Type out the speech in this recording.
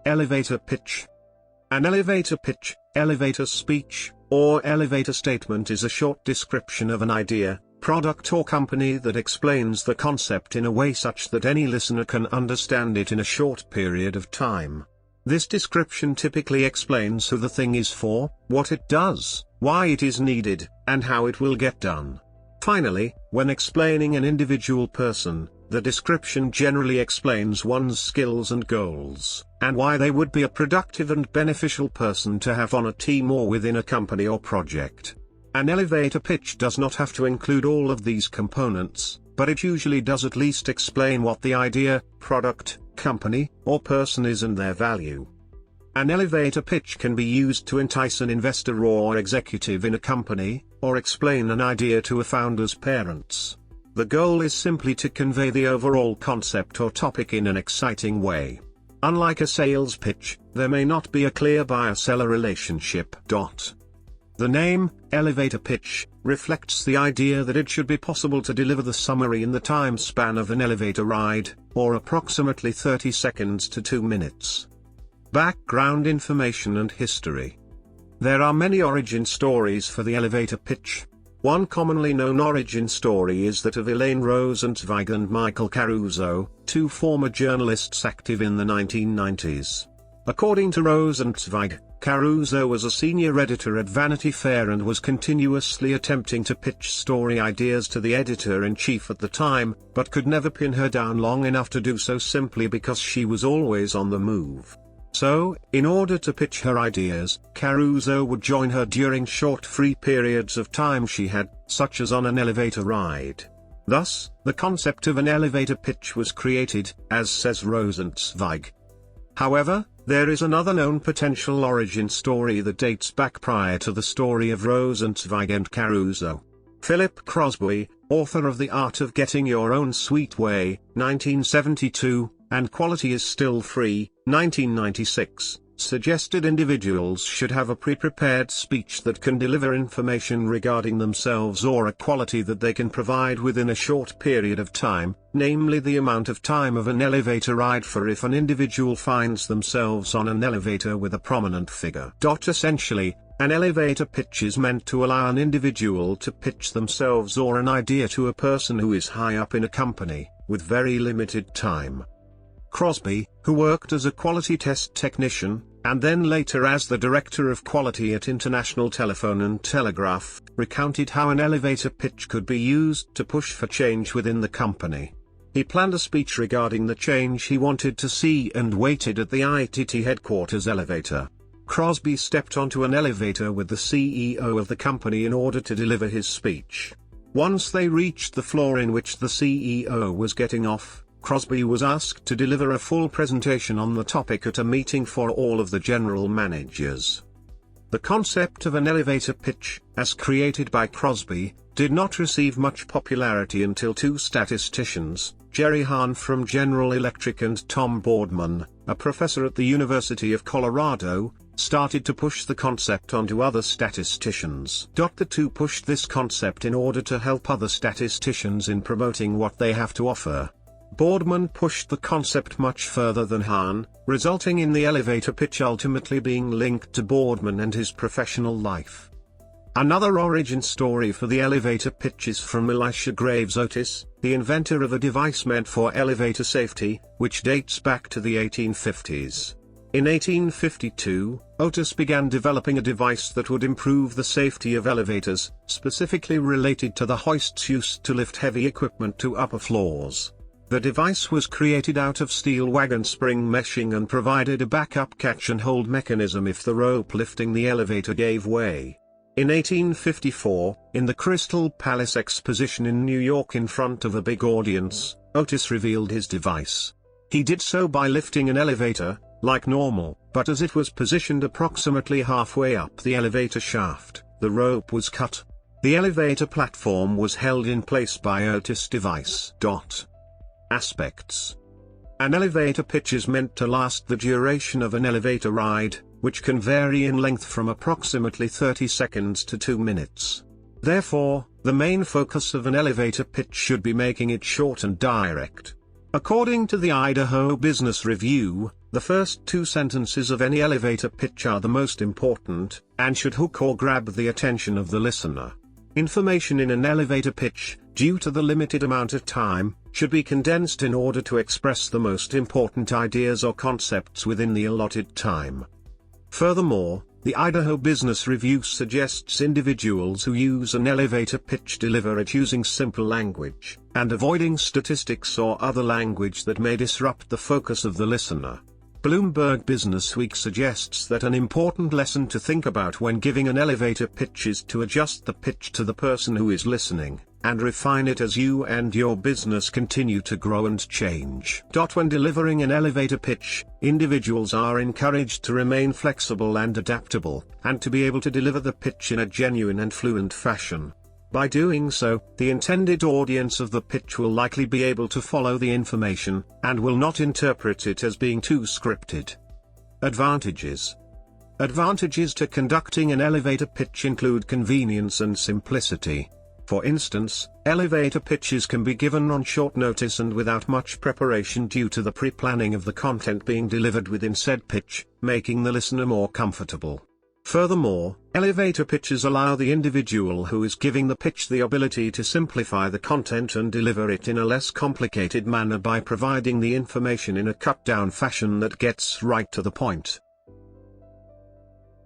elevator pitch. An elevator pitch, elevator speech, or elevator statement is a short description of an idea, product or company that explains the concept in a way such that any listener can understand it in a short period of time. This description typically explains who the thing is for, what it does, why it is needed, and how it will get done. Finally, when explaining an individual person, the description generally explains one's skills and goals, and why they would be a productive and beneficial person to have on a team or within a company or project. An elevator pitch does not have to include all of these components, but it usually does at least explain what the idea, product, company, or person is and their value. An elevator pitch can be used to entice an investor or executive in a company, or explain an idea to a founder's parents. The goal is simply to convey the overall concept or topic in an exciting way. Unlike a sales pitch, there may not be a clear buyer-seller relationship. The name, elevator pitch, reflects the idea that it should be possible to deliver the summary in the time span of an elevator ride, or approximately 30 seconds to 2 minutes. Background information and history. There are many origin stories for the elevator pitch. One commonly known origin story is that of Elaine Rosenzweig and Michael Caruso, two former journalists active in the 1990s. According to Rosenzweig, Caruso was a senior editor at Vanity Fair and was continuously attempting to pitch story ideas to the editor-in-chief at the time, but could never pin her down long enough to do so simply because she was always on the move. So, in order to pitch her ideas, Caruso would join her during short free periods of time she had, such as on an elevator ride. Thus, the concept of an elevator pitch was created, as says Rosenzweig. However, there is another known potential origin story that dates back prior to the story of Rosenzweig and Caruso. Philip Crosby, author of The Art of Getting Your Own Sweet Way, 1972, and Quality is Still Free, 1996, suggested individuals should have a pre-prepared speech that can deliver information regarding themselves or a quality that they can provide within a short period of time, namely the amount of time of an elevator ride for if an individual finds themselves on an elevator with a prominent figure. Essentially, an elevator pitch is meant to allow an individual to pitch themselves or an idea to a person who is high up in a company, with very limited time. Crosby, who worked as a quality test technician, and then later as the director of quality at International Telephone and Telegraph, recounted how an elevator pitch could be used to push for change within the company. He planned a speech regarding the change he wanted to see and waited at the ITT headquarters elevator. Crosby stepped onto an elevator with the CEO of the company in order to deliver his speech. Once they reached the floor in which the CEO was getting off, Crosby was asked to deliver a full presentation on the topic at a meeting for all of the general managers. The concept of an elevator pitch, as created by Crosby, did not receive much popularity until two statisticians, Jerry Hahn from General Electric and Tom Boardman, a professor at the University of Colorado, started to push the concept onto other statisticians. The two pushed this concept in order to help other statisticians in promoting what they have to offer. Boardman pushed the concept much further than Hahn, resulting in the elevator pitch ultimately being linked to Boardman and his professional life. Another origin story for the elevator pitch is from Elisha Graves Otis, the inventor of a device meant for elevator safety, which dates back to the 1850s. In 1852, Otis began developing a device that would improve the safety of elevators, specifically related to the hoists used to lift heavy equipment to upper floors. The device was created out of steel wagon spring meshing and provided a backup catch-and-hold mechanism if the rope lifting the elevator gave way. In 1854, in the Crystal Palace Exposition in New York in front of a big audience, Otis revealed his device. He did so by lifting an elevator, like normal, but as it was positioned approximately halfway up the elevator shaft, the rope was cut. The elevator platform was held in place by Otis' device. Aspects. An elevator pitch is meant to last the duration of an elevator ride, which can vary in length from approximately 30 seconds to 2 minutes. Therefore, the main focus of an elevator pitch should be making it short and direct. According to the Idaho Business Review, The first two sentences of any elevator pitch are the most important, and should hook or grab the attention of the listener. Information in an elevator pitch, due to the limited amount of time, should be condensed in order to express the most important ideas or concepts within the allotted time. Furthermore, the Idaho Business Review suggests individuals who use an elevator pitch deliver it using simple language, and avoiding statistics or other language that may disrupt the focus of the listener. Bloomberg Businessweek suggests that an important lesson to think about when giving an elevator pitch is to adjust the pitch to the person who is listening, and refine it as you and your business continue to grow and change. When delivering an elevator pitch, individuals are encouraged to remain flexible and adaptable, and to be able to deliver the pitch in a genuine and fluent fashion. By doing so, the intended audience of the pitch will likely be able to follow the information, and will not interpret it as being too scripted. Advantages. Advantages to conducting an elevator pitch include convenience and simplicity. For instance, elevator pitches can be given on short notice and without much preparation due to the pre-planning of the content being delivered within said pitch, making the listener more comfortable. Furthermore, elevator pitches allow the individual who is giving the pitch the ability to simplify the content and deliver it in a less complicated manner by providing the information in a cut-down fashion that gets right to the point.